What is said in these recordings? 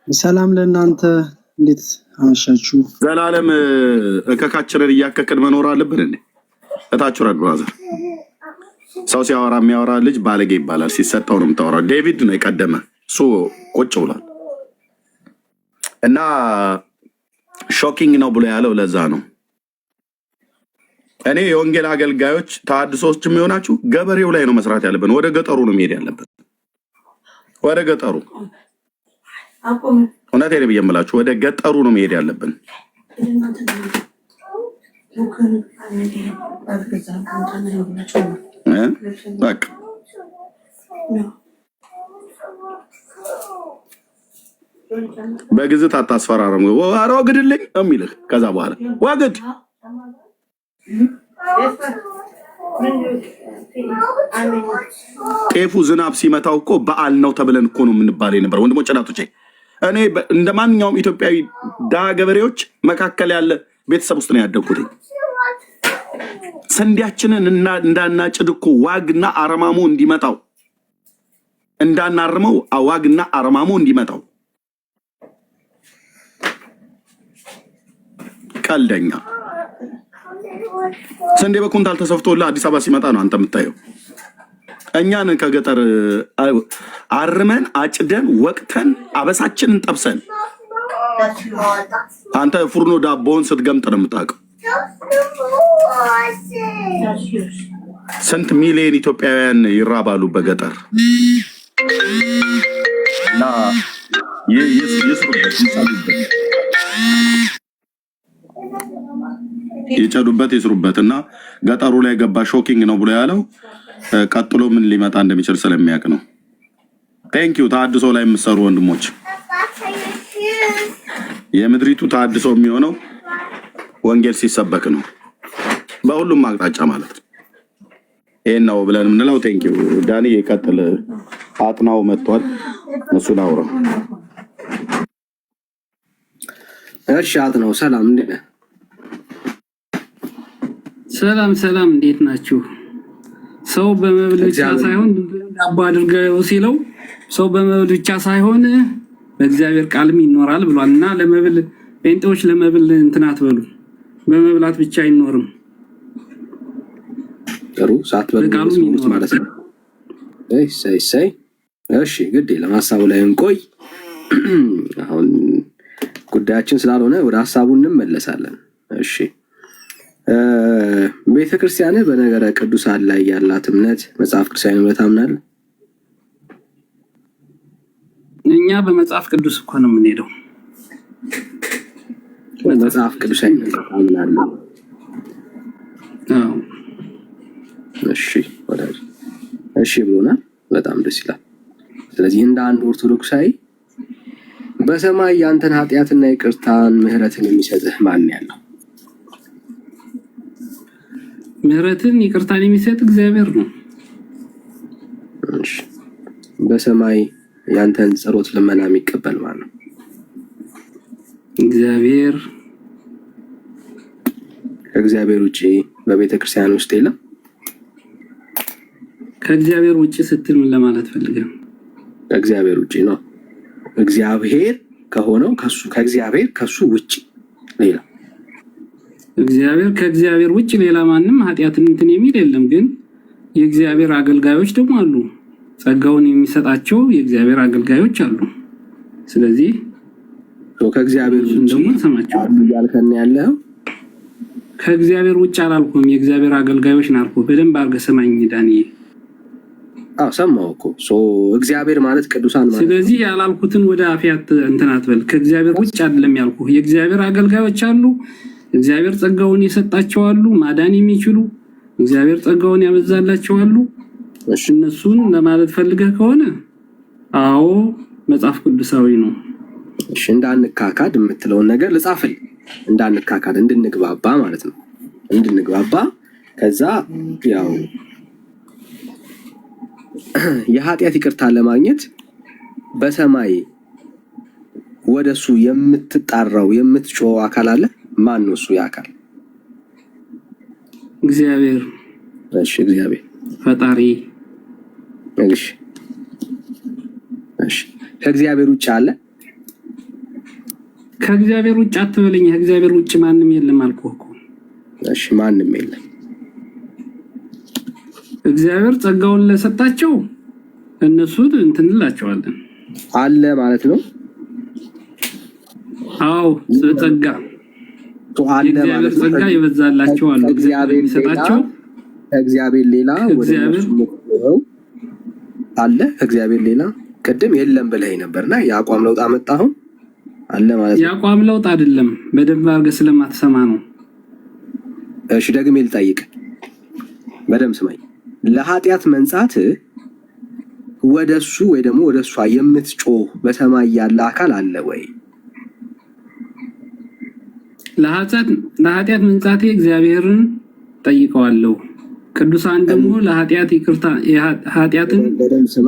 ሰላም ለእናንተ እንዴት አመሻችሁ? ዘላለም እከካችንን እያከክን መኖር አለብን እንዴ? እታችሁ ረድ ብራዘር። ሰው ሲያወራ የሚያወራ ልጅ ባለጌ ይባላል። ሲሰጠው ነው የምታወራው። ዴቪድ ነው የቀደመ እሱ ቁጭ ብሏል። እና ሾኪንግ ነው ብሎ ያለው ለዛ ነው። እኔ የወንጌል አገልጋዮች ተሐድሶች የሚሆናችሁ ገበሬው ላይ ነው መስራት ያለብን። ወደ ገጠሩ ነው መሄድ ያለብን። ወደ ገጠሩ እውነቴን ብዬ የምላችሁ ወደ ገጠሩ ነው መሄድ ያለብን። በቃ በግዝት አታስፈራረም። ኧረ ወግድልኝ የሚልህ ከዛ በኋላ ወግድ ጤፉ ዝናብ ሲመታው እኮ በዓል ነው ተብለን እኮ ነው የምንባል የነበረው። ወንድሞቼ እናቶቼ፣ እኔ እንደ ማንኛውም ኢትዮጵያዊ ድሃ ገበሬዎች መካከል ያለ ቤተሰብ ውስጥ ነው ያደግኩት። ስንዴያችንን እንዳናጭድ እኮ ዋግና አረማሞ እንዲመጣው እንዳናርመው ዋግና አረማሞ እንዲመጣው ቀልደኛ ስንዴ በኩንታል ተሰፍቶልህ አዲስ አበባ ሲመጣ ነው አንተ የምታየው። እኛን ከገጠር አርመን አጭደን ወቅተን አበሳችንን ጠብሰን አንተ ፉርኖ ዳቦውን ስትገምጥ ነው የምታውቀው። ስንት ሚሊዮን ኢትዮጵያውያን ይራባሉ በገጠር እና የጨዱበት ይስሩበት እና ገጠሩ ላይ ገባ ሾኪንግ ነው ብሎ ያለው ቀጥሎ ምን ሊመጣ እንደሚችል ስለሚያውቅ ነው። ቴንኪዩ ተሐድሶ ላይ የምትሰሩ ወንድሞች፣ የምድሪቱ ተሐድሶ የሚሆነው ወንጌል ሲሰበክ ነው፣ በሁሉም አቅጣጫ ማለት ነው። ይሄን ነው ብለን የምንለው። ቴንኪዩ ዳኒ፣ ይቀጥል። አጥናው መጥቷል፣ እሱን አውራ። እሺ አጥናው፣ ሰላም እንዴት ነህ? ሰላም እንዴት ናችሁ? ሰው በመብል ብቻ ሳይሆን ዳቦ አድርገው ሲለው ሰው በመብል ብቻ ሳይሆን በእግዚአብሔር ቃልም ይኖራል ብሏልና ለመብል ጴንጤዎች ለመብል እንትን አትበሉ፣ በመብላት ብቻ አይኖርም። ጥሩ ሳትበሉ ማለት ነው። እሺ ግድ ለማሳቡ ላይ እንቆይ። አሁን ጉዳያችን ስላልሆነ ወደ ሐሳቡ እንመለሳለን። እሺ ቤተክርስቲያን በነገረ ቅዱሳን ላይ ያላት እምነት መጽሐፍ ቅዱሳዊ እምነት አምናል። እኛ በመጽሐፍ ቅዱስ እኮ ነው የምንሄደው። መጽሐፍ ቅዱሳዊ እምነት አምናል። አዎ እሺ ብሎናል። በጣም ደስ ይላል። ስለዚህ እንደ አንድ ኦርቶዶክሳዊ በሰማይ ያንተን ኃጢአትና ይቅርታን ምህረትን የሚሰጥህ ማን ያለው? ምህረትን ይቅርታን የሚሰጥ እግዚአብሔር ነው። እሺ በሰማይ ያንተን ጸሎት ልመና የሚቀበል ማን ነው? እግዚአብሔር። ከእግዚአብሔር ውጪ በቤተ ክርስቲያን ውስጥ የለም። ከእግዚአብሔር ውጪ ስትል ምን ለማለት ፈልገህ? ከእግዚአብሔር ውጪ ነው። እግዚአብሔር ከሆነው ከሱ ውጪ ሌላ ከእግዚአብሔር ውጭ ሌላ ማንም ኃጢአትን እንትን የሚል የለም። ግን የእግዚአብሔር አገልጋዮች ደግሞ አሉ። ጸጋውን የሚሰጣቸው የእግዚአብሔር አገልጋዮች አሉ። ስለዚህ ከእግዚአብሔር ውጭ ደግሞ ሰማቸው ያልከን ያለው ከእግዚአብሔር ውጭ አላልኩም፣ የእግዚአብሔር አገልጋዮች ናልኩ። በደንብ አድርገህ ሰማኝ ዳንኤል። ሰማሁ እኮ እግዚአብሔር ማለት ቅዱሳን ማለት። ስለዚህ ያላልኩትን ወደ አፍያት እንትን አትበል። ከእግዚአብሔር ውጭ አይደለም ያልኩ። የእግዚአብሔር አገልጋዮች አሉ። እግዚአብሔር ጸጋውን የሰጣቸው አሉ፣ ማዳን የሚችሉ እግዚአብሔር ጸጋውን ያበዛላቸው አሉ። እነሱን ለማለት ፈልገህ ከሆነ አዎ መጽሐፍ ቅዱሳዊ ነው። እሺ እንዳንካካድ የምትለውን ነገር ልጻፍል። እንዳንካካድ እንድንግባባ ማለት ነው። እንድንግባባ ከዛ ያው የኃጢአት ይቅርታ ለማግኘት በሰማይ ወደሱ የምትጣራው የምትጮው አካል አለ። ማን ነው እሱ ያካል? እግዚአብሔር። እሺ እግዚአብሔር ፈጣሪ። እሺ ከእግዚአብሔር ውጭ አለ? ከእግዚአብሔር ውጭ አትበለኝ። ከእግዚአብሔር ውጭ ማንም የለም አልኩህ እኮ። እሺ ማንም የለም። እግዚአብሔር ጸጋውን ለሰጣቸው እነሱ እንትንላቸዋለን አለ ማለት ነው። አዎ ጸጋ አለ ማለት ነው። ጸጋ ይበዛላቸው አሉ። እግዚአብሔር የሚሰጣቸው ከእግዚአብሔር ሌላ ወደ እነሱ አለ። ከእግዚአብሔር ሌላ ቅድም የለም ብለህ ነበርና የአቋም ለውጥ አመጣሁ አለ ማለት ነው። የአቋም ለውጥ አይደለም፣ በደንብ አድርገህ ስለማትሰማ ነው። እሺ ደግሜ ልጠይቅ፣ በደንብ ስማኝ። ለኃጢአት መንጻት ወደሱ ወይ ደግሞ ወደሷ የምትጮህ በሰማይ ያለ አካል አለ ወይ? ለኃጢአት መንጻቴ እግዚአብሔርን ጠይቀዋለሁ። ቅዱሳን ደግሞ ለኃጢአት ይቅርታ ኃጢአትን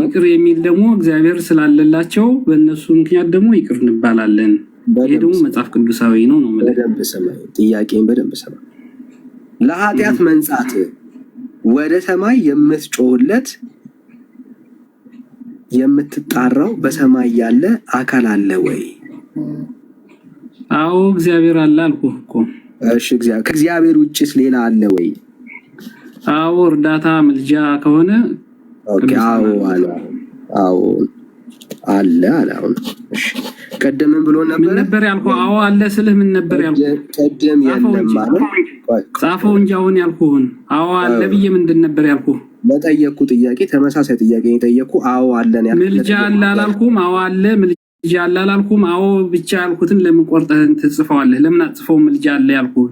ይቅር የሚል ደግሞ እግዚአብሔር ስላለላቸው በእነሱ ምክንያት ደግሞ ይቅር እንባላለን። ይሄ ደግሞ መጽሐፍ ቅዱሳዊ ነው ነው ማለት። በደንብ ስማኝ፣ ጥያቄን በደንብ ስማኝ። ለኃጢአት መንጻት ወደ ሰማይ የምትጮህለት የምትጣራው በሰማይ ያለ አካል አለ ወይ? አዎ እግዚአብሔር አለ አልኩህ እኮ። እሺ ከእግዚአብሔር ውጭስ ሌላ አለ ወይ? አዎ እርዳታ ምልጃ ከሆነ ኦኬ። አዎ አለ። አዎ አለ አለ። አሁን እሺ ቀደም ብሎ ነበር። ምን ነበር ያልኩህ? አዎ አለ ስልህ ምን ነበር ያልኩህ? ቀደም የለም ማለት ጻፈው እንጂ አሁን ያልኩህን አዎ አለ ብዬ ምንድን ነበር ያልኩህ? ለጠየቅኩ ጥያቄ ተመሳሳይ ጥያቄ የጠየቅኩ አዎ አለን ያልኩህ። ምልጃ አለ አላልኩም? አዎ አለ ምልጃ አለ አላልኩም? አዎ ብቻ ያልኩትን ለምን ቆርጠህ ትጽፈዋለህ? ለምን አጽፈው ምልጃ አለ ያልኩህን?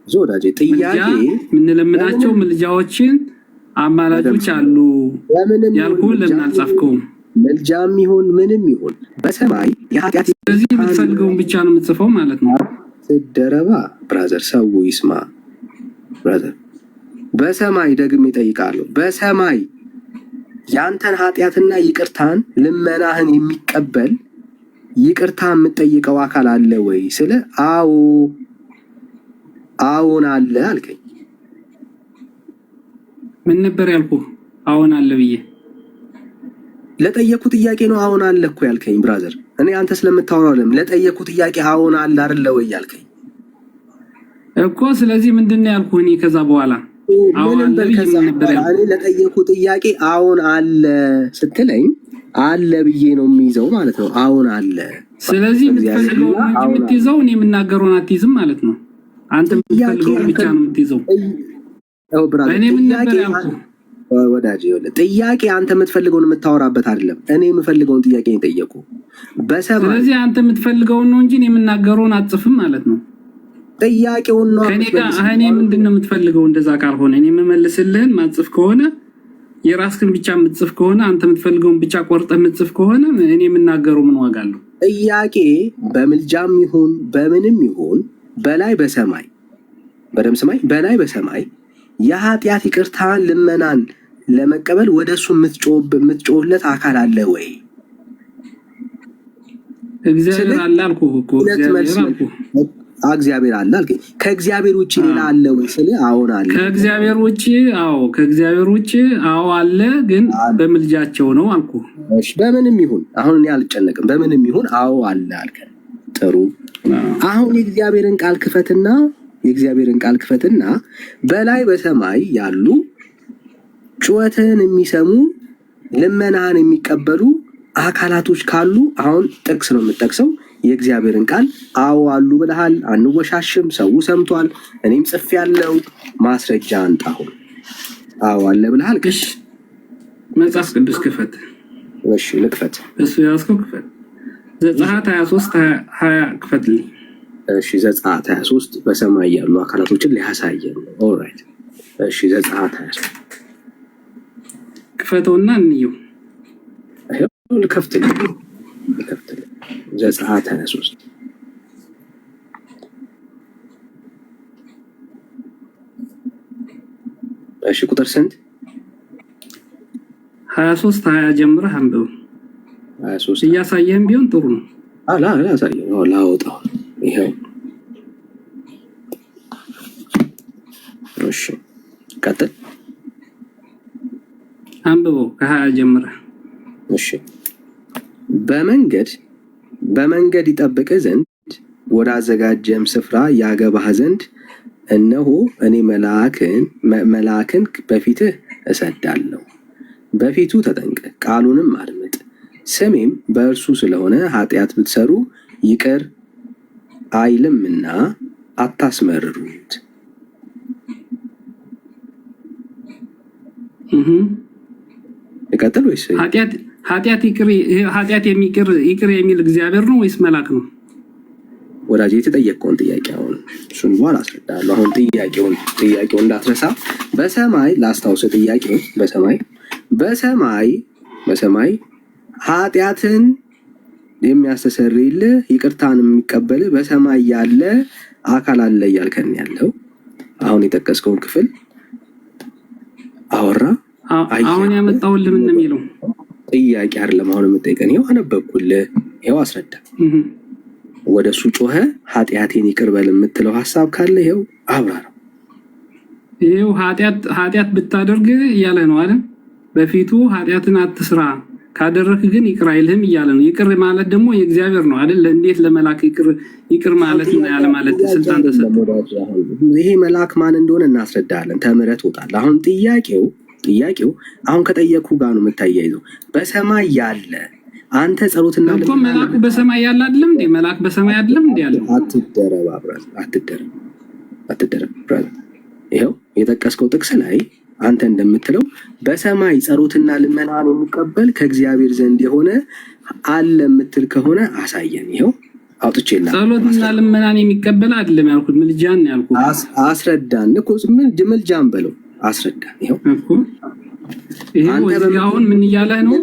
ዞዳጄ ጥያቄ የምንለምናቸው ምልጃዎችን አማላጆች አሉ ያልኩህን ለምን አልጻፍከውም? ምልጃም ይሁን ምንም ይሁን በሰማይ የኃጢአት ስለዚህ የምትፈልገውን ብቻ ነው የምትጽፈው ማለት ነው። ስደረባ ብራዘር፣ ሰው ይስማ ብራዘር። በሰማይ ደግሜ እጠይቃለሁ፣ በሰማይ ያንተን ኃጢአትና ይቅርታን ልመናህን የሚቀበል ይቅርታ የምትጠይቀው አካል አለ ወይ ስለ አዎ አዎን አለ አልከኝ። ምን ነበር ያልኩህ? አዎን አለ ብዬ ለጠየኩ ጥያቄ ነው አዎን አለ እኮ ያልከኝ ብራዘር። እኔ አንተ ስለምታወራው ለጠየኩ ጥያቄ አዎን አለ አይደለ ወይ ያልከኝ እኮ። ስለዚህ ምንድነው ያልኩህ? እኔ ከዛ በኋላ ምንም በከዛ እኔ ለጠየኩ ጥያቄ አዎን አለ ስትለኝ አለ ብዬ ነው የሚይዘው ማለት ነው። አዎን አለ። ስለዚህ የምትፈልገው እንጂ የምትይዘው እኔ የምናገረውን አትይዝም ማለት ነው። አንተ የምትፈልገው ብቻ ነው የምትይዘው። እኔ ምን ነበር ያልኩህ? ወዳጅ ይኸውልህ፣ ጥያቄ አንተ የምትፈልገውን የምታወራበት አይደለም። እኔ የምፈልገውን ጥያቄ ነው የጠየቁ በሰማይ። ስለዚህ አንተ የምትፈልገውን ነው እንጂ እኔ የምናገረውን አትጽፍም ማለት ነው። ጥያቄውን ነው ከኔ ጋር እኔ ምንድነው የምትፈልገው? እንደዛ ካልሆነ እኔ የምመልስልህን ማጽፍ ከሆነ የራስህን ብቻ የምትጽፍ ከሆነ አንተ የምትፈልገውን ብቻ ቆርጠህ የምትጽፍ ከሆነ እኔ የምናገረው ምን ዋጋ አለው? ጥያቄ በምልጃም ይሁን በምንም ይሁን በላይ በሰማይ በደም ሰማይ በላይ በሰማይ የኃጢአት ይቅርታን ልመናን ለመቀበል ወደሱ የምትጮህለት አካል አለ ወይ? እግዚአብሔር አለ አልኩህ እኮ። እግዚአብሔር አለ አልከኝ። ከእግዚአብሔር ውጪ ሌላ አለ ወይ ስለ አዎን አለ። ከእግዚአብሔር ውጪ አዎ፣ ከእግዚአብሔር ውጪ አዎ አለ፣ ግን በምልጃቸው ነው አልኩህ። እሺ በምንም ይሁን አሁን እኔ አልጨነቅም። በምንም ይሁን አዎ አለ አልከኝ። ጥሩ። አሁን የእግዚአብሔርን ቃል ክፈትና በላይ በሰማይ ያሉ ጩኸትን የሚሰሙ ልመናህን የሚቀበሉ አካላቶች ካሉ አሁን ጥቅስ ነው የምጠቅሰው። የእግዚአብሔርን ቃል አዎ አሉ ብለሃል። አንወሻሽም። ሰው ሰምቷል። እኔም ጽፌያለሁ። ማስረጃ አንጣ። አሁን አዎ አለ ብለሃል። እሺ መጽሐፍ ቅዱስ ክፈት። እሺ ልክፈት። እሱ ያዝከው ክፈት። ዘጸአት 23:20 ክፈትልኝ። እሺ ዘጸአት 23 በሰማይ ያሉ አካላቶችን ሊያሳየን ነው። ኦልራይት። እሺ ዘጸአት 23 ክፈተውና እንየው። ልከፍትልኝ ዘጸአት 23 እሺ ቁጥር ስንት? 23:20 ጀምረህ አንብብ። 23 እያሳየህም ቢሆን ጥሩ ነው። አላሳየው ላወጣው ይሄው። እሺ ቀጥል። አንብበው ከ20 ጀምረህ። እሺ በመንገድ ይጠብቅህ ዘንድ ወደ አዘጋጀም ስፍራ ያገባህ ዘንድ እነሆ እኔ መልአክን በፊትህ እሰዳለሁ። በፊቱ ተጠንቀቅ፣ ቃሉንም አድምጥ። ስሜም በእርሱ ስለሆነ ኃጢአት ብትሰሩ ይቅር አይልምና አታስመርሩት። ይቀጥል ወይስ ኃጢአት ይቅር የሚል እግዚአብሔር ነው ወይስ መልአክ ነው? ወዳጅ የተጠየቀውን ጥያቄ አሁን እሱን በኋላ አስረዳለሁ። አሁን ጥያቄውን እንዳትረሳ። በሰማይ ላስታውስ፣ ጥያቄው በሰማይ ኃጢአትን የሚያስተሰርይልህ ይቅርታን የሚቀበል በሰማይ ያለ አካል አለ እያልከን ያለው አሁን የጠቀስከውን ክፍል አወራ። አሁን ያመጣሁልህ ምን ነው የሚለው ጥያቄ አይደለም። አሁን የምጠይቀን ይኸው አነበብኩልህ፣ ይኸው አስረዳ። ወደ እሱ ጮኸ ኃጢአቴን ይቅር በል የምትለው ሀሳብ ካለ ይኸው አብራራ። ይኸው ኃጢአት ብታደርግ እያለ ነው አይደል? በፊቱ ኃጢአትን አትስራ ካደረክ ግን ይቅር አይልህም እያለ ነው። ይቅር ማለት ደግሞ የእግዚአብሔር ነው አይደል? እንዴት ለመላክ ይቅር ማለት እና ያለ ማለት ስልጣን ተሰጠ? ይሄ መልአክ ማን እንደሆነ እናስረዳለን። ተምረህ ትወጣለህ። አሁን ጥያቄው አሁን ከጠየኩ ጋር ነው የምታያይዘው። በሰማይ ያለ አንተ ጸሎትና እኮ መልአኩ በሰማይ ያለ አይደለም እንዴ? መልአክ በሰማይ አይደለም እንዴ ያለው? አትደረብ አብራል፣ አትደረብ ብራዘር። ይኸው የጠቀስከው ጥቅስ ላይ አንተ እንደምትለው በሰማይ ጸሎትና ልመናን የሚቀበል ከእግዚአብሔር ዘንድ የሆነ አለ የምትል ከሆነ አሳየን። ይኸው አውጥቼልሃለሁ። ጸሎትና ልመናን የሚቀበል አይደለም ያልኩት፣ ምልጃን ያልኩት። አስረዳን እኮ ምልጃን በለው፣ አስረዳን። ይኸው ይሄው አሁን ምን እያለ ነው?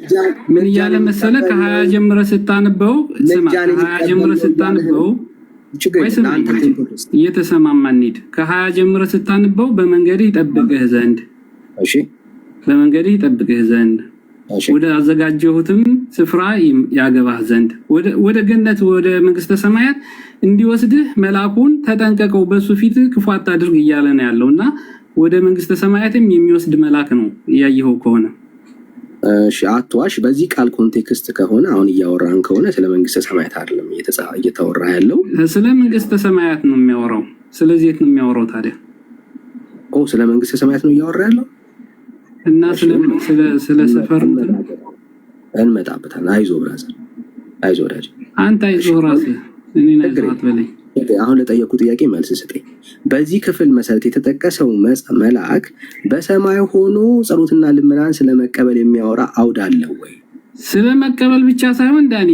ምን እያለ መሰለ? ከ20 ጀምረ ስታነበው እየተሰማማን እንሂድ። ከ20 ጀምረ ስታነበው በመንገድህ ይጠብቅህ ዘንድ ወደ አዘጋጀሁትም ስፍራ ያገባህ ዘንድ ወደ ገነት ወደ መንግስተ ሰማያት እንዲወስድህ መልአኩን ተጠንቀቀው፣ በሱ ፊት ክፉ አታድርግ እያለ ነው ያለውና ወደ መንግስተ ሰማያትም የሚወስድ መልአክ ነው እያየኸው ከሆነ። እሺ አትዋሽ። በዚህ ቃል ኮንቴክስት ከሆነ አሁን እያወራን ከሆነ ስለ መንግስተ ሰማያት አይደለም እየተወራ ያለው፣ ስለ መንግስተ ሰማያት ነው የሚያወራው። ስለዚህ የት ነው የሚያወራው ታዲያ? ስለ መንግስተ ሰማያት ነው እያወራ ያለው እና ስለ ሰፈር እንመጣበታለን። አይዞህ ብራዘር፣ አይዞህ ወዳጅ፣ አንተ አይዞህ ራስህ። እኔ ናይዞት በለኝ። አሁን ለጠየቁ ጥያቄ መልስ ስጠኝ። በዚህ ክፍል መሰረት የተጠቀሰው መልአክ በሰማይ ሆኖ ጸሎትና ልመናን ስለመቀበል የሚያወራ አውድ አለው ወይ? ስለመቀበል ብቻ ሳይሆን ዳኒ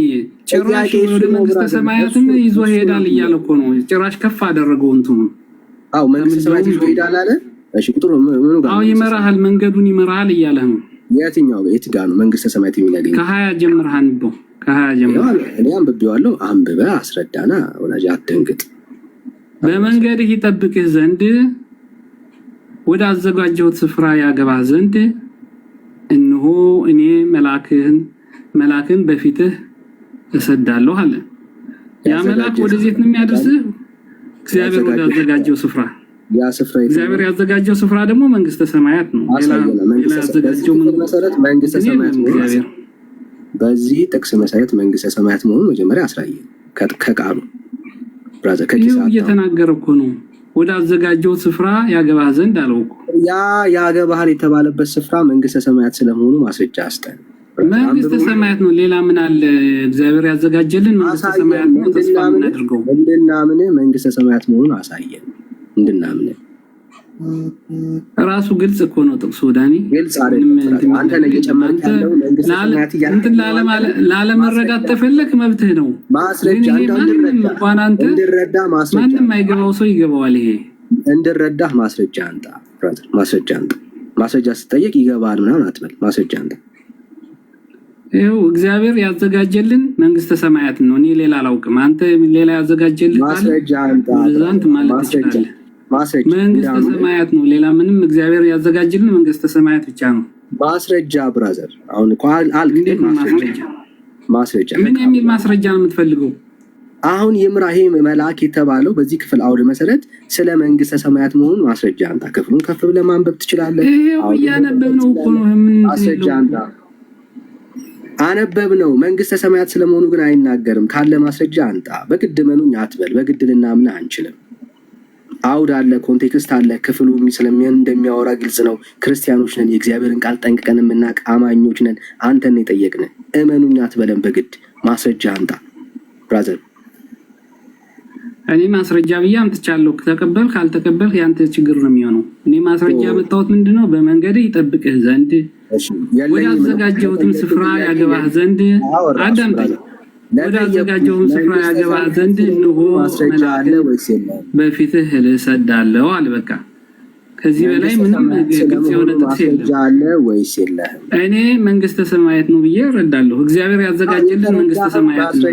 ጭራሽ ወደ መንግስተ ሰማያትም ይዞ ይሄዳል እያለ እኮ ነው። ጭራሽ ከፍ አደረገው እንትኑ። መንግስተ ሰማያት ይዞ ይሄዳል አለ። እሺ ቁጥሩ ምኑ ጋር? ይመራሃል፣ መንገዱን ይመራሃል እያለ ነው። የት ጋር ነው መንግስተ ሰማያት የሚያገኝ? ከ20 ጀምረህ አንብበው። እኔ አንብቤዋለሁ። አንብበህ አስረዳና ወላጅ፣ አትደንግጥ። በመንገድህ ይጠብቅህ ዘንድ ወደ አዘጋጀሁት ስፍራ ያገባህ ዘንድ እነሆ እኔ መልአክን በፊትህ እሰዳለሁ አለ። ያ መልአክ ወደዚህ ነው የሚያደርስህ? እግዚአብሔር ወደ አዘጋጀው ስፍራ። እግዚአብሔር ያዘጋጀው ስፍራ ደግሞ መንግስተ ሰማያት ነው። ያዘጋጀው መንግስተ ሰማያት ነው። በዚህ ጥቅስ መሰረት መንግስተ ሰማያት መሆኑን መጀመሪያ አስራየን ከቃሉ ብራዘር። እየተናገረ እኮ ነው። ወደ አዘጋጀው ስፍራ ያገባህ ዘንድ አለው እኮ። ያገባህ የተባለበት ስፍራ መንግስተ ሰማያት ስለመሆኑ ማስረጃ አስጠን። መንግስተ ሰማያት ነው። ሌላ ምን አለ? እግዚአብሔር ያዘጋጀልን መንግስተ ሰማያት ነው። ተስፋ የምናደርገው እንድናምን መንግስተ ሰማያት መሆኑን አሳየን። እንድናምን ራሱ ግልጽ እኮ ነው ጥቅሱ ዳኒ። ግልጽ አይደለም። አንተ ላይ እየጨመርክ ያለው መንግስተ ሰማያት ላለመረዳት ተፈለክ መብትህ ነው። ማስረጃ እንድረዳ ማንም አይገባው ሰው ይገባዋል። ይሄ እንድረዳህ ማስረጃ አንጣ ብራዘር፣ ማስረጃ አንጣ። ማስረጃ ስትጠየቅ ይገባል ምናምን አትበል፣ ማስረጃ አንጣ። ይኸው እግዚአብሔር ያዘጋጀልን መንግስተ ሰማያት ነው። እኔ ሌላ አላውቅም። አንተ ሌላ ያዘጋጀልን ማስረጃ አንጣ ማለት ትችላለህ። መንግስተ ሰማያት ነው። ሌላ ምንም እግዚአብሔር ያዘጋጀልን መንግስተ ሰማያት ብቻ ነው። ማስረጃ ብራዘር፣ አሁን እኮ አልክ። ማስረጃ ምን የሚል ማስረጃ ነው የምትፈልገው? አሁን ይምራሄ መልአክ የተባለው በዚህ ክፍል አውድ መሰረት ስለ መንግስተ ሰማያት መሆኑን ማስረጃ አንጣ። ክፍሉን ከፍ ብለህ ማንበብ ትችላለህ። ይሄው እያነበብነው እኮ ነው። ማስረጃ አንጣ። አነበብ ነው። መንግስተ ሰማያት ስለመሆኑ ግን አይናገርም። ካለ ማስረጃ አንጣ። በግድ መኑኝ አትበል። በግድ ልናምንህ አንችልም። አውድ አለ፣ ኮንቴክስት አለ። ክፍሉ ስለሚሆን እንደሚያወራ ግልጽ ነው። ክርስቲያኖች ነን፣ የእግዚአብሔርን ቃል ጠንቅቀን የምናውቅ አማኞች ነን። አንተን የጠየቅን እመኑኝ አትበለን። በግድ ማስረጃ አንጣ ብራዘር። እኔ ማስረጃ ብዬ አምጥቻለሁ። ተቀበል ካልተቀበል ያንተ ችግር ነው የሚሆነው። እኔ ማስረጃ ያመጣሁት ምንድነው? በመንገድ ይጠብቅህ ዘንድ ወደ አዘጋጀሁትም ስፍራ ያገባህ ዘንድ አዳምጠኝ። ወደ አዘጋጀሁትም ስፍራ ያገባህ ዘንድ እንሆ በፊትህ እሰዳለሁ አለ። በቃ ከዚህ በላይ ምንም ግልጽ የሆነ ጥቅስ የለም። እኔ መንግስተ ሰማያት ነው ብዬ እረዳለሁ። እግዚአብሔር ያዘጋጀልን መንግስተ ሰማያት ነው።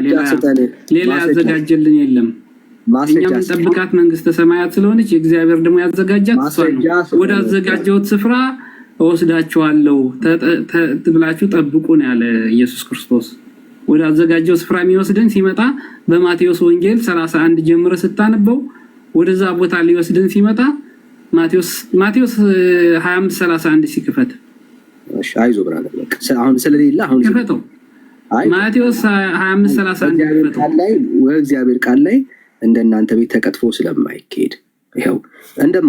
ሌላ ያዘጋጀልን የለም። እኛ የምንጠብቃት መንግስተ ሰማያት ስለሆነች የእግዚአብሔር ደግሞ ያዘጋጃት እሷ ነው። ወደ አዘጋጀሁት ስፍራ እወስዳችኋለሁ ብላችሁ ጠብቁ ነው ያለ ኢየሱስ ክርስቶስ። ወደ አዘጋጀው ስፍራ የሚወስደን ሲመጣ በማቴዎስ ወንጌል 31 ጀምረ ስታነበው ወደዛ ቦታ ሊወስደን ሲመጣ ማቴዎስ 25:31 ሲከፈት አይዞ ብራዘር አሁን ስለሌላ አሁን ከፈተው ማቴዎስ 25:31 ከፈተው ላይ ወእግዚአብሔር ቃል ላይ እንደናንተ ቤት ተቀጥፎ ስለማይካሄድ ይሄው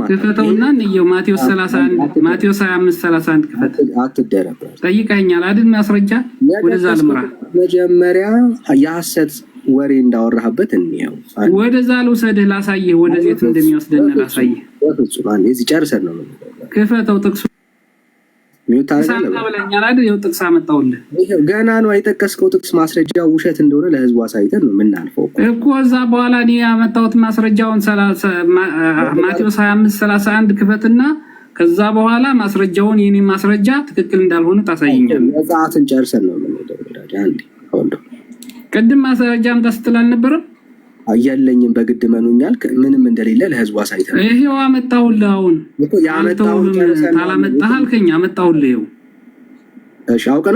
ከፈተውና ነው ማቴዎስ 31 ማቴዎስ 25:31 ከፈተ አትደረበ ጠይቀኛል አይደል? ማስረጃ ወደዛ ልምራ መጀመሪያ የሐሰት ወሬ እንዳወራህበት እንየው። ወደዛ ልውሰድህ ላሳየህ፣ ወደዚህ እንደሚወስደን ላሳየህ። በፍጹም አንዴ እዚህ ጨርሰን ነው ከፈተው ጥቅሱ ብለኛል አይደል? ይኸው ጥቅስ አመጣሁልህ። ገና ነው አይጠቀስከው ጥቅስ ማስረጃ ውሸት እንደሆነ ለህዝቡ አሳይተን ነው የምናልፈው እኮ። እዛ በኋላ እኔ ያመጣሁት ማስረጃውን ማቴዎስ 25:31 ክፈትና ከዛ በኋላ ማስረጃውን የኔ ማስረጃ ትክክል እንዳልሆነ ታሳየኛለህ። መጽሐፍን ጨርሰን ነው የምንሄደው። አንዴ ቅድም ማስረጃ አምጣ ስትል አልነበረም? አያለኝም በግድ መኑኛል። ምንም እንደሌለ ለህዝቡ አሳይተን ይሄው አመጣሁልህ። አሁን ታላመጣህ አልከኝ፣ አመጣሁልህ። ይሄው እሺ፣ አውቀህ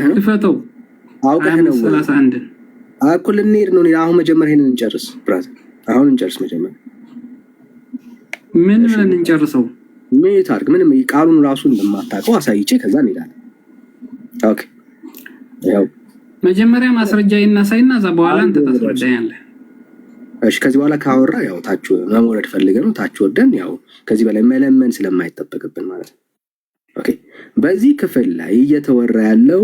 ነው ክፈተው። አውቀህ ነው 31 አኩል እንሂድ ነው። አሁን መጀመሪያ ይሄንን እንጨርስ ብራዘር፣ አሁን እንጨርስ መጀመሪያ። ምን ብለን እንጨርሰው? ምን ታርግ? ምንም ቃሉን ራሱን እንደማታውቀው አሳይቼ ከዛ እንሄዳለን። ኦኬ፣ ያው መጀመሪያ ማስረጃ ይናሳይና እዛ በኋላ አንተ ታስረዳኛለህ። እሺ፣ ከዚህ በኋላ ካወራ ያው ታች መሞረድ ፈልገህ ነው። ታች ወርደን ያው ከዚህ በላይ መለመን ስለማይጠበቅብን ማለት ነው። ኦኬ፣ በዚህ ክፍል ላይ እየተወራ ያለው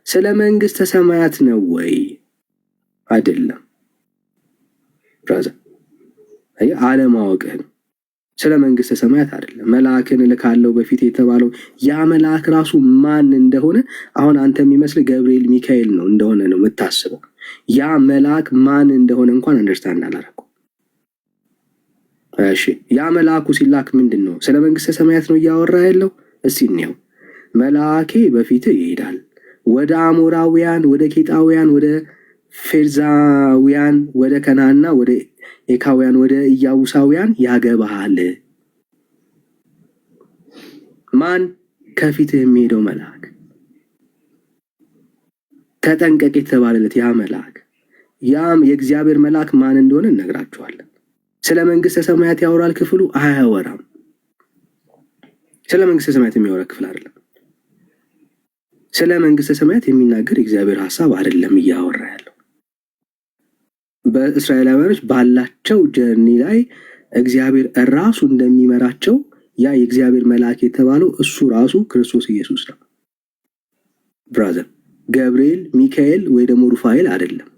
ስለ መንግስተ ሰማያት ነው ወይ? አይደለም ብራዘር፣ አለማወቅህ ነው። ስለ መንግስተ ሰማያት አይደለም። መልአክን እልካለሁ በፊት የተባለው ያ መልአክ ራሱ ማን እንደሆነ አሁን አንተ የሚመስልህ ገብርኤል ሚካኤል ነው እንደሆነ ነው የምታስበው። ያ መልአክ ማን እንደሆነ እንኳን አንደርስታንድ አላደረኩም። እሺ፣ ያ መልአኩ ሲላክ ምንድን ነው? ስለ መንግስተ ሰማያት ነው እያወራ ያለው። እስቲ እንየው። መልአኬ በፊት ይሄዳል፣ ወደ አሞራውያን፣ ወደ ኬጣውያን፣ ወደ ፌርዛውያን፣ ወደ ከናንና ወደ ኤካውያን፣ ወደ ኢያቡሳውያን ያገባሃል። ማን? ከፊትህ የሚሄደው መልአክ፣ ተጠንቀቅ የተባለለት ያ መልአክ። ያም የእግዚአብሔር መልአክ ማን እንደሆነ እነግራችኋለን። ስለ መንግስተ ሰማያት ያወራል ክፍሉ? አያወራም። ስለ መንግስተ ሰማያት የሚያወራ ክፍል አይደለም። ስለ መንግስተ ሰማያት የሚናገር የእግዚአብሔር ሐሳብ አይደለም እያወራ ያለው። በእስራኤላውያኖች ባላቸው ጀርኒ ላይ እግዚአብሔር ራሱ እንደሚመራቸው ያ የእግዚአብሔር መልአክ የተባለው እሱ ራሱ ክርስቶስ ኢየሱስ ነው ብራዘር። ገብርኤል ሚካኤል ወይ ደግሞ ሩፋኤል አይደለም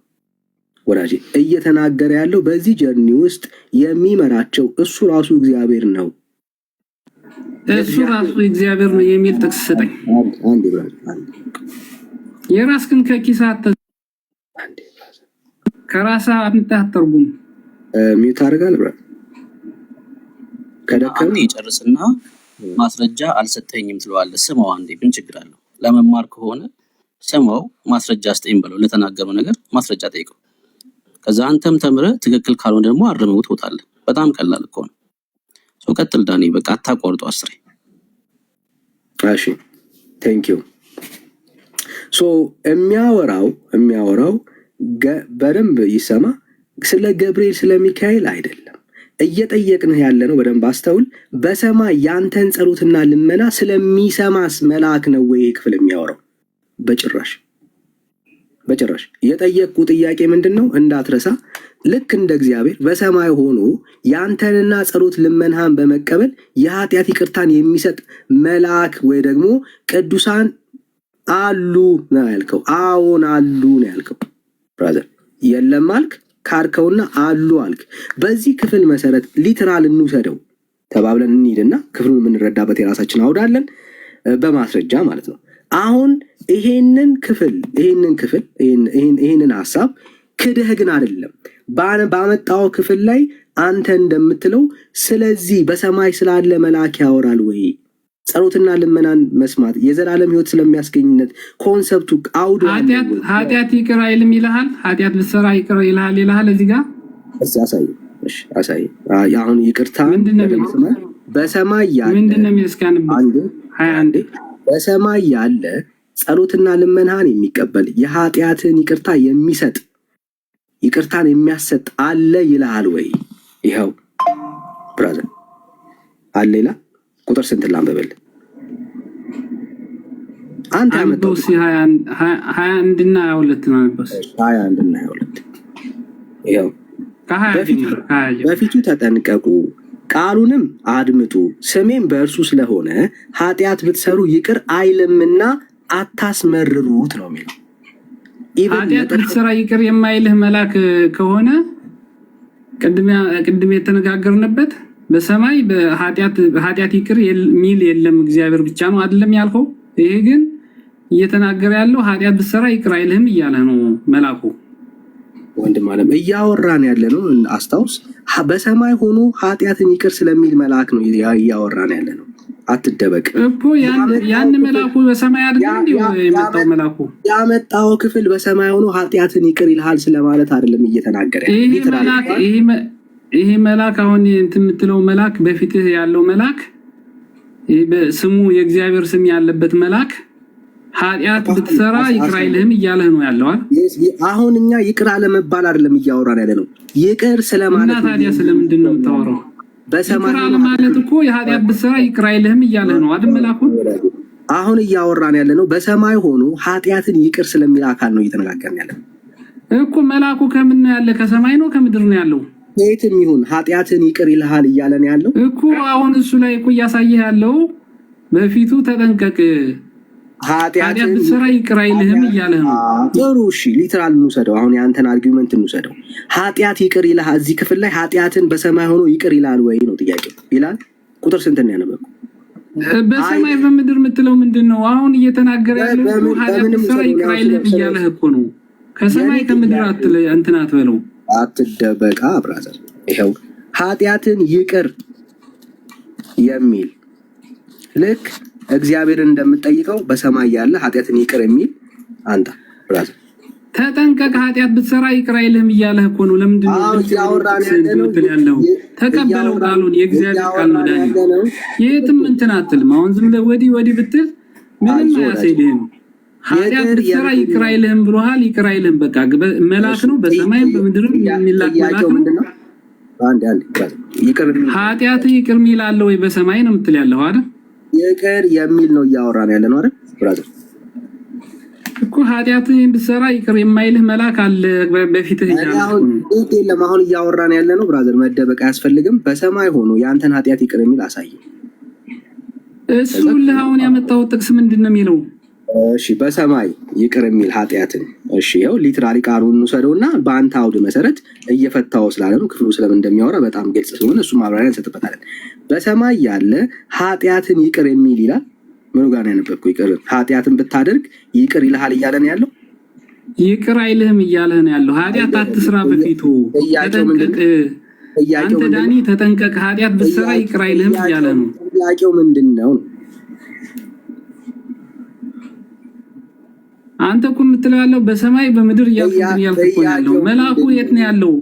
ወዳጄ። እየተናገረ ያለው በዚህ ጀርኒ ውስጥ የሚመራቸው እሱ ራሱ እግዚአብሔር ነው። እሱ ራሱ እግዚአብሔር ነው የሚል ጥቅስ ስጠኝ። አንዴ ብራዘር፣ የራስህን ከኪሳት ከራሳ አትተርጉም። ሚውት አድርጋለህ ብራዘር። ከደከመ ይጨርስና ማስረጃ አልሰጠኝም ትለዋለህ። ስማው አንዴ፣ ምን ችግር አለው? ለመማር ከሆነ ስማው፣ ማስረጃ አስጠኝ በለው። ለተናገረው ነገር ማስረጃ ጠይቀው። ከዛ አንተም ተምረህ ትክክል ካልሆነ ደግሞ አርመው ትወጣለህ። በጣም ቀላል እኮ ነው። ሰው ቀጥል ዳኒ፣ በቃ አታቋርጡ። አስሬ እሺ፣ ቴንክ ዩ። ሶ የሚያወራው በደንብ ይሰማ። ስለ ገብርኤል ስለ ሚካኤል አይደለም። እየጠየቅንህ ያለ ነው። በደንብ አስተውል። በሰማይ ያንተን ጸሎትና ልመና ስለሚሰማስ መልአክ ነው ወይ ክፍል የሚያወራው? በጭራሽ በጭራሽ። የጠየቅኩ ጥያቄ ምንድን ነው? እንዳትረሳ። ልክ እንደ እግዚአብሔር በሰማይ ሆኖ ያንተንና ጸሎት ልመናህን በመቀበል የኃጢአት ይቅርታን የሚሰጥ መልአክ ወይ ደግሞ ቅዱሳን አሉ ነው ያልከው። አዎን አሉ ነው ያልከው ብራዘር። የለም አልክ፣ ካርከውና አሉ አልክ። በዚህ ክፍል መሰረት ሊትራል እንውሰደው ተባብለን እንሂድና ክፍሉን የምንረዳበት የራሳችን አውዳለን በማስረጃ ማለት ነው። አሁን ይሄንን ሐሳብ ክደህ ግን አይደለም ባመጣው ክፍል ላይ አንተ እንደምትለው ስለዚህ በሰማይ ስላለ መልአክ ያወራል ወይ? ጸሎትና ልመናን መስማት የዘላለም ሕይወት ስለሚያስገኝነት ኮንሰፕቱ አውዱ ኃጢአት ይቅር አይልም ይልሃል። ኃጢአት ብትሰራ ይቅር ይልሃል። እዚህ ጋር አሳይ። አሁን ይቅርታ በሰማይ ያለ ምንድነው የሚልስካን አንዴ በሰማይ ያለ ጸሎትና ልመናን የሚቀበል የኃጢአትን ይቅርታ የሚሰጥ ይቅርታን የሚያሰጥ አለ ይልሃል ወይ? ይኸው ብራዘር አለ ይላል። ቁጥር ስንት ላንብብል? አንተ ያመጣው 21 እና 22 ነው። 21 እና 22 ይኸው በፊቱ ተጠንቀቁ፣ ቃሉንም አድምጡ፣ ስሜም በእርሱ ስለሆነ ኃጢአት ብትሰሩ ይቅር አይልምና አታስመርሩት ነው የሚለው። ኃጢአት ብትሰራ ይቅር የማይልህ መልአክ ከሆነ ቅድም የተነጋገርንበት በሰማይ በኃጢአት ይቅር የሚል የለም እግዚአብሔር ብቻ ነው አይደለም ያልከው። ይሄ ግን እየተናገረ ያለው ኃጢአት ብትሰራ ይቅር አይልህም እያለ ነው መልአኩ። ወንድም አለም እያወራን ያለ ነው። አስታውስ፣ በሰማይ ሆኖ ኃጢአትን ይቅር ስለሚል መልአክ ነው እያወራን ያለ ነው። አትደበቅ እኮ ያን መልአኩ በሰማይ አይደለም የመጣው። መልአኩ ያመጣው ክፍል በሰማይ ሆኖ ኃጢአትን ይቅር ይልሃል ስለማለት አይደለም እየተናገረ ይሄ መልአክ አሁን እንትን የምትለው መልአክ በፊትህ ያለው መልአክ ስሙ የእግዚአብሔር ስም ያለበት መልአክ ኃጢአት ብትሰራ ይቅር አይልህም እያለህ ነው ያለው አይደል? አሁን እኛ ይቅር አለመባል አይደለም እያወራን ያለ ነው። ይቅር ስለማለት እና ታዲያ ስለምንድን ነው የምታወራው? በሰማይ ማለት እኮ የኃጢአት ብትሰራ ይቅር አይልህም እያለህ ነው አይደል? መልአኩ አሁን እያወራን ያለ ነው በሰማይ ሆኖ ኃጢአትን ይቅር ስለሚል አካል ነው እየተነጋገርን ያለ እኮ። መልአኩ ከምን ነው ያለ? ከሰማይ ነው ከምድር ነው ያለው? የትም ይሁን ኃጢአትን ይቅር ይልሃል እያለን ያለው እኮ። አሁን እሱ ላይ እኮ እያሳየህ ያለው በፊቱ ተጠንቀቅ፣ ኃጢአት ብትሰራ ይቅር አይልህም እያለህ ነው። ጥሩ እሺ፣ ሊትራል እንውሰደው። አሁን የአንተን አርጊውመንት እንውሰደው። ኃጢአት ይቅር ይልሃል እዚህ ክፍል ላይ ኃጢአትን በሰማይ ሆኖ ይቅር ይላል ወይ ነው ጥያቄው። ይላል። ቁጥር ስንት ነው ያነበብኩት? በሰማይ በምድር የምትለው ምንድን ነው? አሁን እየተናገረ ያለው ኃጢአት ብትሰራ ይቅር አይልህም እያለህ እኮ ነው። ከሰማይ ከምድር እንትን አትበለው። አትደበቃ ብራዘር። ይኸው ኃጢአትን ይቅር የሚል ልክ እግዚአብሔርን እንደምትጠይቀው በሰማይ ያለ ኃጢአትን ይቅር የሚል አንተ ብራዘር ተጠንቀቅ፣ ኃጢአት ብትሰራ ይቅር አይልህም እያለህ እኮ ነው። ለምንድን ነው ያለው? ተቀበለው፣ ቃሉን የእግዚአብሔር ቃል ነው። ዳኒ የትም እንትን አትልም። አሁን ዝም ብለህ ወዲህ ብትል ምንም አያስሄድህም። ኃጢአት ብትሰራ ይቅር አይልህም ብሎሃል። ይቅር አይልህም በቃ መልአክ ነው። በሰማይም በምድርም የሚላክ መልአክ ነው። ኃጢአት ይቅር የሚል አለ ወይ በሰማይ ነው የምትል ያለው አይደል? ይቅር የሚል ነው እያወራን ያለ ነው አይደል ብራዘር እኮ። ኃጢአት ብትሰራ ይቅር የማይልህ መልአክ አለ በፊትህ የለም። አሁን እያወራን ያለ ነው ብራዘር። መደበቅ አያስፈልግም። በሰማይ ሆኖ የአንተን ኃጢአት ይቅር የሚል አሳይ። እሱ አሁን ያመጣው ጥቅስ ምንድን ነው የሚለው? እሺ በሰማይ ይቅር የሚል ኃጢአትን እሺ ይኸው ሊትራሊ ቃሉን እንውሰደውና በአንተ አውድ መሰረት እየፈታው ስላለ ነው ክፍሉ ስለምን እንደሚያወራ በጣም ግልጽ ስለሆነ እሱ ማብራሪያ እንሰጥበታለን። በሰማይ ያለ ኃጢአትን ይቅር የሚል ይላል። ምኑ ጋር ነው ያነበብኩት? ይቅር ኃጢአትን ብታደርግ ይቅር ይልሃል እያለ ነው ያለው። ይቅር አይልህም እያለ ነው ያለው። ኃጢአት አትስራ በፊቱ ተጠንቀቅ። አንተ ዳኒ ተጠንቀቅ፣ ኃጢአት ብትሰራ ይቅር አይልህም እያለ ነው። ጥያቄው ምንድን ነው? አንተ እኮ የምትለው ያለው በሰማይ በምድር እያልኩ ያለው መልአኩ የት ነው ያለው?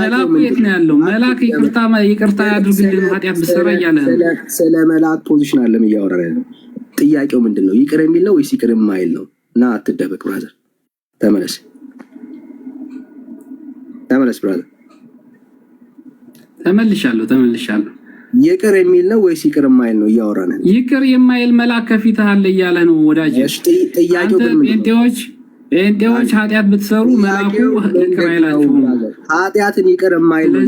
መልአኩ የት ነው ያለው? መልአክ ይቅርታ ያድርግልን ኃጢአት ብትሰራ እያለ ነው። ስለ መልአክ ፖዚሽን አለም እያወራ ያለው። ጥያቄው ምንድን ነው? ይቅር የሚል ነው ወይስ ይቅር የማይል ነው? እና አትደበቅ ብራዘር፣ ተመለስ ብራዘር። ተመልሻለሁ። ይቅር የሚል ነው ወይስ ይቅር የማይል ነው እያወራን? ይቅር የማይል መልአክ ከፊትህ አለ እያለ ነው ወዳጅ። ጥያቄው ግን ጴንጤዎች ኃጢአት ብትሰሩ መልአኩ ይቅር አይላችሁም። ኃጢአትን ይቅር የማይል ነው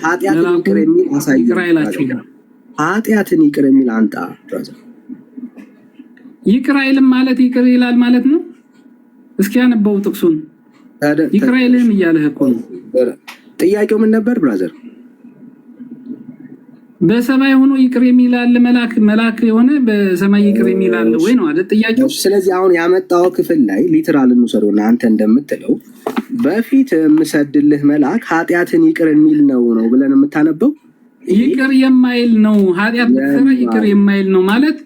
ኃጢአትን ይቅር የሚል አሳይ። ኃጢአትን ይቅር የሚል አንጣ። ይቅር አይልም ማለት ይቅር ይላል ማለት ነው። እስኪ ያነበው ጥቅሱን። ይቅር አይልም እያለህ እኮ ነው። ጥያቄው ምን ነበር ብራዘር? በሰማይ ሆኖ ይቅር የሚላል መልአክ የሆነ በሰማይ ይቅር የሚላል ወይ ነው አይደል ጥያቄው? ስለዚህ አሁን ያመጣው ክፍል ላይ ሊትራል እንውሰደውና አንተ እንደምትለው በፊት የምሰድልህ መልአክ ኃጢአትን ይቅር የሚል ነው ብለን የምታነበው ይቅር የማይል ነው። ኃጢአት ብትሰራ ይቅር የማይል ነው ማለት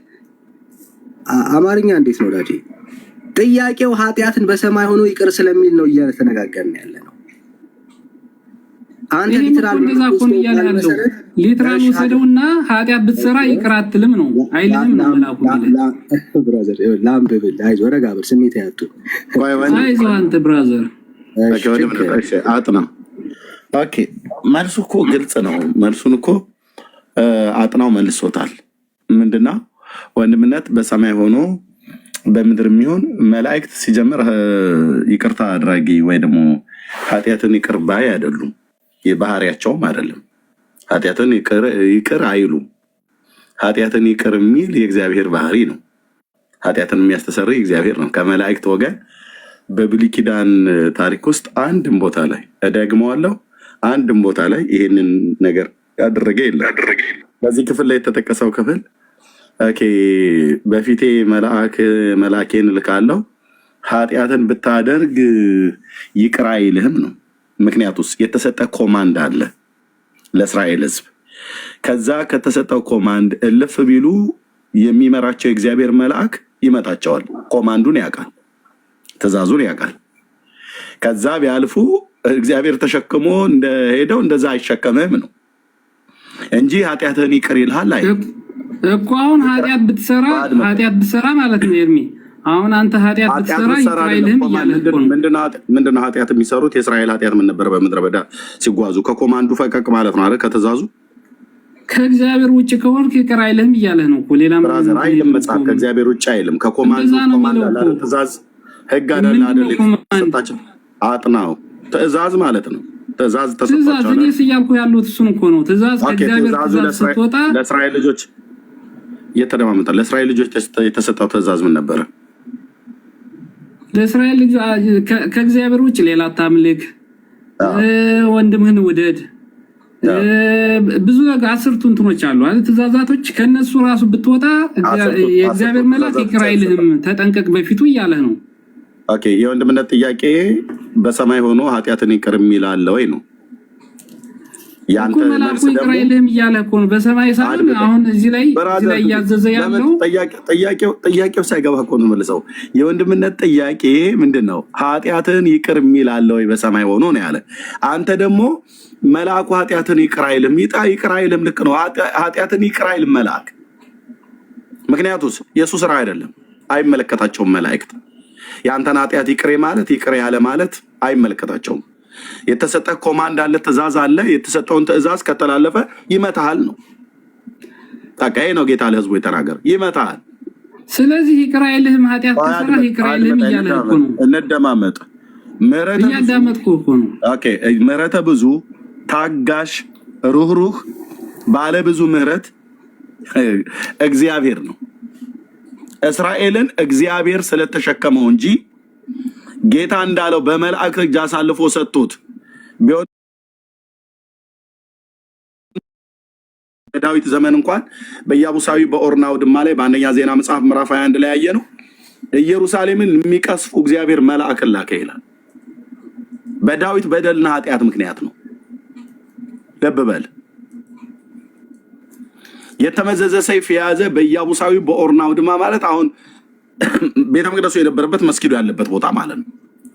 አማርኛ እንዴት ነው ዳጂ? ጥያቄው ኃጢአትን በሰማይ ሆኖ ይቅር ስለሚል ነው እየተነጋገርን ያለ ነው። አንተ ሊትራል ወሰደውና ኃጢአት ብትሰራ ይቅር አትልም ነው አይልም ነው መልአኩ የሚለው። ብራዘር ላምብብል አይዞህ ረጋ በል ስሜት ያጡ አይዞህ አንተ ብራዘር አጥና። ኦኬ መልሱ እኮ ግልጽ ነው። መልሱን እኮ አጥናው መልሶታል። ምንድነው ወንድምነት በሰማይ ሆኖ በምድር የሚሆን መላእክት ሲጀምር ይቅርታ አድራጊ ወይ ደግሞ ኃጢአትን ይቅር ባይ አይደሉም። የባህሪያቸውም አይደለም። ኃጢአትን ይቅር አይሉም። ኃጢአትን ይቅር የሚል የእግዚአብሔር ባህሪ ነው። ኃጢአትን የሚያስተሰርይ እግዚአብሔር ነው። ከመላእክት ወገን በብሉይ ኪዳን ታሪክ ውስጥ አንድም ቦታ ላይ እደግመዋለሁ፣ አንድም ቦታ ላይ ይሄንን ነገር ያደረገ የለም። በዚህ ክፍል ላይ የተጠቀሰው ክፍል በፊቴ መልአኬን እልካለሁ ኃጢአትን ብታደርግ ይቅር አይልህም ነው። ምክንያቱስ የተሰጠ ኮማንድ አለ ለእስራኤል ሕዝብ። ከዛ ከተሰጠው ኮማንድ እልፍ ቢሉ የሚመራቸው የእግዚአብሔር መልአክ ይመጣቸዋል። ኮማንዱን ያውቃል፣ ትእዛዙን ያውቃል። ከዛ ቢያልፉ እግዚአብሔር ተሸክሞ እንደሄደው እንደዛ አይሸከምህም ነው እንጂ ኃጢአትህን ይቅር ይልሃል እኮ። አሁን ኃጢአት ብትሰራ ማለት ነው ኤርሚ። አሁን አንተ ኃጢአት ብትሰራ ይቅር አይልህም እያለህ እኮ ነው። ምንድነው ኃጢአት የሚሰሩት? የእስራኤል ኃጢአት ምን ነበር? በምድረ በዳ ሲጓዙ ከኮማንዱ ፈቀቅ ማለት ነው አይደል? ከተዛዙ ከእግዚአብሔር ውጭ ከሆንክ ይቅር አይልህም እያለህ ነው እኮ። ሌላ ብራዘር አይልም መጽሐፍ። ከእግዚአብሔር ውጭ አይልም። ከኮማንዱ አለ ትእዛዝ፣ ህግ አይደል አይደል? የተሰጣቸው አጥናው ትእዛዝ ማለት ነው። ትእዛዝ ተሰጥቷቸዋል። እኔስ እያልኩ ያሉት እሱን እኮ ነው። ትእዛዝ ከእግዚአብሔር ትእዛዝ ስትወጣ ለእስራኤል ልጆች እየተደማመጠ ለእስራኤል ልጆች የተሰጠው ትእዛዝ ምን ነበረ? ለእስራኤል ልጅ ከእግዚአብሔር ውጭ ሌላ አታምልክ፣ ወንድምህን ውደድ፣ ብዙ ነገር 10 እንትኖች አሉ አይደል? ትእዛዛቶች። ከነሱ ራሱ ብትወጣ የእግዚአብሔር መልአክ ይቅር አይልህም፣ ተጠንቀቅ በፊቱ እያለ ነው። ኦኬ የወንድምነት ጥያቄ በሰማይ ሆኖ ኃጢአትን ይቅር የሚል አለ ወይ ነው ያንተ መልአኩ ይቅር አይልህም እያለ እኮ ነው። በሰማይ ሳይሆን አሁን እዚህ ላይ እያዘዘ ያለው ጥያቄው ሳይገባ እኮ ነው መልሰው። የወንድምነት ጥያቄ ምንድነው? ኃጢአትን ይቅር የሚል አለ ወይ በሰማይ ሆኖ ነው ያለ። አንተ ደግሞ መልአኩ ኃጢአትን ይቅር አይልም። ይቅር አይልም። ልክ ነው። ኃጢአትን ይቅር አይልም መልአክ። ምክንያቱስ የሱ ስራ አይደለም፣ አይመለከታቸውም። መላእክት ያንተን ኃጢአት ይቅር ማለት ይቅር ያለ ማለት አይመለከታቸውም። የተሰጠ ኮማንድ አለ፣ ትእዛዝ አለ። የተሰጠውን ትእዛዝ ከተላለፈ ይመታሃል ነው። በቃ ይሄ ነው ጌታ ለህዝቡ የተናገረ፣ ይመታሃል። ስለዚህ ይቅር አይልህም፣ ኃጢአት ከሰራህ ይቅር አይልህም እያለ እኮ ነው። እንደማመጥ እያዳመጥኩ እኮ ነው። ኦኬ ምህረተ ብዙ፣ ታጋሽ፣ ሩህሩህ፣ ባለ ብዙ ምህረት እግዚአብሔር ነው። እስራኤልን እግዚአብሔር ስለተሸከመው እንጂ ጌታ እንዳለው በመልአክ እጅ አሳልፎ ሰጥቶት ቢሆን በዳዊት ዘመን እንኳን በኢያቡሳዊ በኦርና አውድማ ላይ በአንደኛ ዜና መጽሐፍ ምዕራፍ 21 ላይ ያየ ነው። ኢየሩሳሌምን የሚቀስፉ እግዚአብሔር መልአክን ላከ ይላል። በዳዊት በደልና ኃጢአት ምክንያት ነው። ልብ በል። የተመዘዘ ሰይፍ የያዘ በኢያቡሳዊ በኦርና አውድማ ማለት አሁን ቤተ መቅደሱ የነበረበት መስጊዱ ያለበት ቦታ ማለት ነው።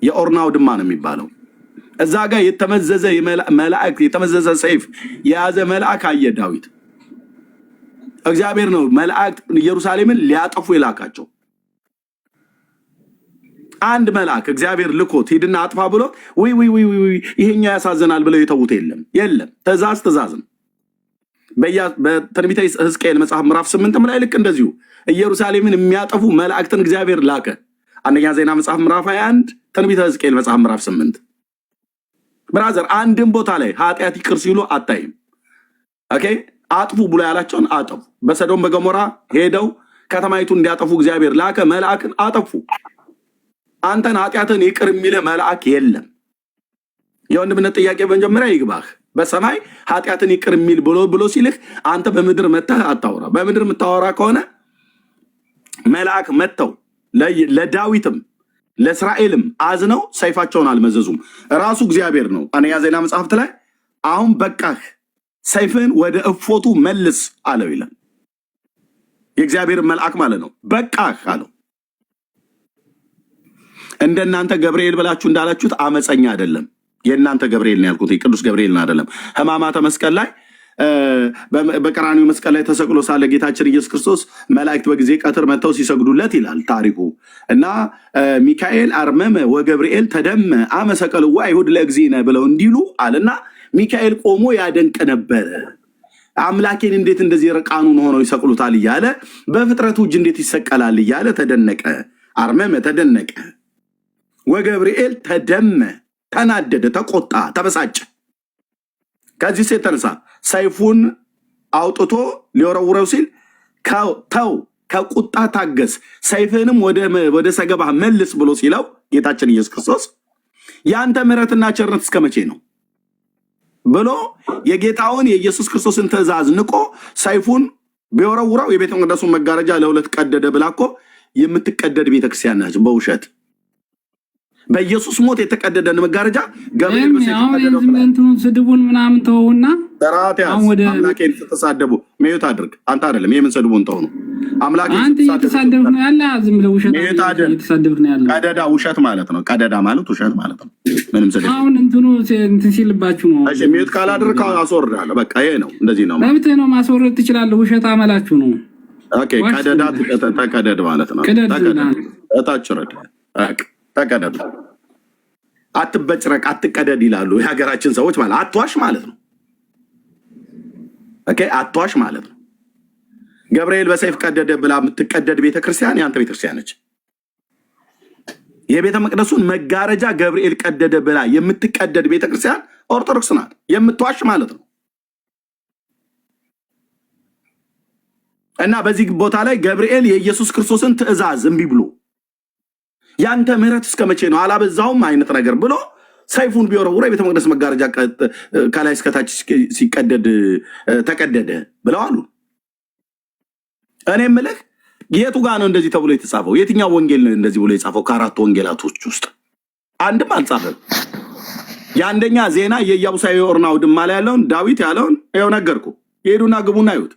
የኦርና አውድማ ነው የሚባለው። እዛ ጋር የተመዘዘ መልአክ የተመዘዘ ሰይፍ የያዘ መልአክ አየ ዳዊት። እግዚአብሔር ነው መልአክ ኢየሩሳሌምን ሊያጠፉ የላካቸው። አንድ መልአክ እግዚአብሔር ልኮት ሂድና አጥፋ ብሎ ወይ ይሄኛ ያሳዝናል ብለው የተዉት የለም። ትእዛዝ ነው። በትንቢተ ሕዝቅኤል መጽሐፍ ምዕራፍ 8 ላይ ልክ እንደዚሁ ኢየሩሳሌምን የሚያጠፉ መላእክትን እግዚአብሔር ላከ። አንደኛ ዜና መጽሐፍ ምዕራፍ 21፣ ትንቢተ ሕዝቅኤል መጽሐፍ ምዕራፍ 8። ብራዘር አንድም ቦታ ላይ ኃጢአት ይቅር ሲሉ አታይም። ኦኬ አጥፉ ብሎ ያላቸውን አጠፉ። በሰዶም በገሞራ ሄደው ከተማይቱን እንዲያጠፉ እግዚአብሔር ላከ፣ መልአክን አጠፉ። አንተን ኃጢአትን ይቅር የሚል መልአክ የለም። የወንድምነት ጥያቄ በመጀመሪያ ይግባህ። በሰማይ ኃጢአትን ይቅር የሚል ብሎ ሲልህ አንተ በምድር መተህ አታውራ። በምድር የምታወራ ከሆነ መልአክ መተው ለዳዊትም ለእስራኤልም አዝነው ሰይፋቸውን አልመዘዙም። ራሱ እግዚአብሔር ነው። አንደኛ ዜና መጽሐፍት ላይ አሁን በቃህ ሰይፍን ወደ እፎቱ መልስ አለው ይላል። የእግዚአብሔር መልአክ ማለት ነው። በቃህ አለው። እንደናንተ ገብርኤል ብላችሁ እንዳላችሁት አመፀኛ አይደለም። የእናንተ ገብርኤል ነው ያልኩት፣ ቅዱስ ገብርኤልን አይደለም። ሕማማተ መስቀል ላይ በቀራኒው መስቀል ላይ ተሰቅሎ ሳለ ጌታችን ኢየሱስ ክርስቶስ መላእክት በጊዜ ቀትር መጥተው ሲሰግዱለት ይላል ታሪኩ እና ሚካኤል አርመመ ወገብርኤል ተደመ አመሰቀልዋ አይሁድ ለእግዚእነ ብለው እንዲሉ አለና ሚካኤል ቆሞ ያደንቅ ነበረ። አምላኬን እንዴት እንደዚህ ርቃኑን ሆነው ይሰቅሉታል እያለ በፍጥረቱ እጅ እንዴት ይሰቀላል እያለ ተደነቀ። አርመመ ተደነቀ፣ ወገብርኤል ተደመ ተናደደ፣ ተቆጣ፣ ተበሳጨ። ከዚህ የተነሳ ሰይፉን አውጥቶ ሊወረውረው ሲል ተው ከቁጣ ታገስ፣ ሰይፍንም ወደ ሰገባ መልስ ብሎ ሲለው ጌታችን ኢየሱስ ክርስቶስ ያንተ ምሕረትና ቸርነት እስከ መቼ ነው ብሎ የጌታውን የኢየሱስ ክርስቶስን ትእዛዝ ንቆ ሰይፉን ቢወረውረው የቤተ መቅደሱን መጋረጃ ለሁለት ቀደደ ብላ እኮ የምትቀደድ ቤተክርስቲያን ናች በውሸት። በኢየሱስ ሞት የተቀደደን መጋረጃ ገብርኤል ስድቡን ምናምን ተውና አምላኬን ስትሳደቡ ሜዩት አድርግ። አንተ አይደለም የምን ስድቡን ተው ነው። አንተ እየተሳደብክ ነው ያለ። ዝም ብለህ ውሸት እየተሳደብክ ነው ያለ። ቀደዳ ውሸት ማለት ነው። ቀደዳ ማለት ውሸት ማለት ነው። ምንም ስድብ አሁን እንትን ሲልባችሁ ነው። እሺ ሜዩት ካላደረክ አስወርዳለሁ። በቃ ይሄ ነው። እንደዚህ ነው። መብትህ ነው፣ ማስወረድ ትችላለህ። ውሸት አመላችሁ ነው። ኦኬ ቀደዳ ተቀደድ ማለት ነው። ተቀደድ እታች ረድ ተቀደዱ። አትበጭረቅ አትቀደድ ይላሉ የሀገራችን ሰዎች። ማለት አትዋሽ ማለት ነው። ኦኬ አትዋሽ ማለት ነው። ገብርኤል በሰይፍ ቀደደ ብላ የምትቀደድ ቤተክርስቲያን ያንተ ቤተክርስቲያን ነች። የቤተ መቅደሱን መጋረጃ ገብርኤል ቀደደ ብላ የምትቀደድ ቤተክርስቲያን ኦርቶዶክስ ናት። የምትዋሽ ማለት ነው። እና በዚህ ቦታ ላይ ገብርኤል የኢየሱስ ክርስቶስን ትእዛዝ እምቢ ብሎ ያንተ ምሕረት እስከ መቼ ነው አላበዛውም አይነት ነገር ብሎ ሰይፉን ቢወረውረው የቤተ መቅደስ መጋረጃ ከላይ እስከታች ሲቀደድ ተቀደደ ብለው አሉ። እኔ የምልህ የቱ ጋር ነው እንደዚህ ተብሎ የተጻፈው? የትኛው ወንጌል ነው እንደዚህ ብሎ የጻፈው? ከአራቱ ወንጌላቶች ውስጥ አንድም አልጻፈም። የአንደኛ ዜና የኢያቡሳዊ ኦርና ውድማ ላይ ያለውን ዳዊት ያለውን ይኸው ነገርኩ። የሄዱና ግቡና ይሁት።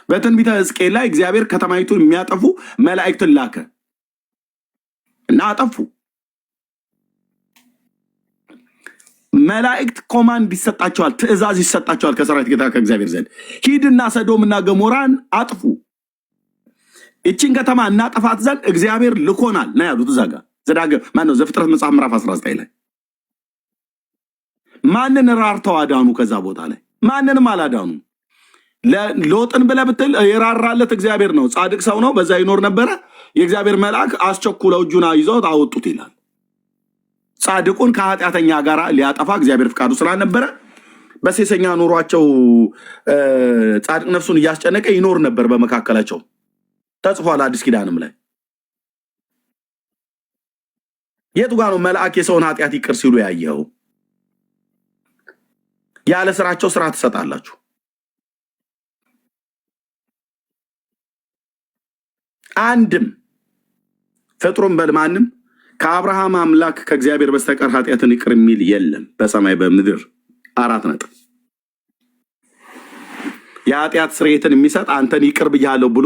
በትንቢተ ሕዝቅኤል ላይ እግዚአብሔር ከተማይቱን የሚያጠፉ መላእክትን ላከ እና አጠፉ። መላእክት ኮማንድ ይሰጣቸዋል፣ ትእዛዝ ይሰጣቸዋል ከሰራዊት ጌታ ከእግዚአብሔር ዘንድ ሂድና ሰዶምና ገሞራን አጥፉ፣ እቺን ከተማ እናጠፋት ዘንድ እግዚአብሔር ልኮናል ነው ያሉት። እዛ ጋር ማነው ዘፍጥረት መጽሐፍ ምዕራፍ 19 ላይ ማንን ራርተው አዳኑ? ከዛ ቦታ ላይ ማንንም አላዳኑ። ሎጥን ብለህ ብትል የራራለት እግዚአብሔር ነው፣ ጻድቅ ሰው ነው፣ በዛ ይኖር ነበረ። የእግዚአብሔር መልአክ አስቸኩለው እጁን ይዘውት አወጡት ይላል። ጻድቁን ከኃጢአተኛ ጋር ሊያጠፋ እግዚአብሔር ፍቃዱ ስላልነበረ በሴሰኛ ኑሯቸው ጻድቅ ነፍሱን እያስጨነቀ ይኖር ነበር በመካከላቸው። ተጽፏል አዲስ ኪዳንም ላይ። የቱ ጋር ነው መልአክ የሰውን ኃጢአት ይቅር ሲሉ ያየኸው? ያለ ስራቸው ስራ ትሰጣላችሁ። አንድም ፍጥሩም በልማንም ከአብርሃም አምላክ ከእግዚአብሔር በስተቀር ኃጢአትን ይቅር የሚል የለም በሰማይ በምድር። 4 ነጥብ። የኃጢአት ስርየትን የሚሰጥ አንተን ይቅር ብያለሁ ብሎ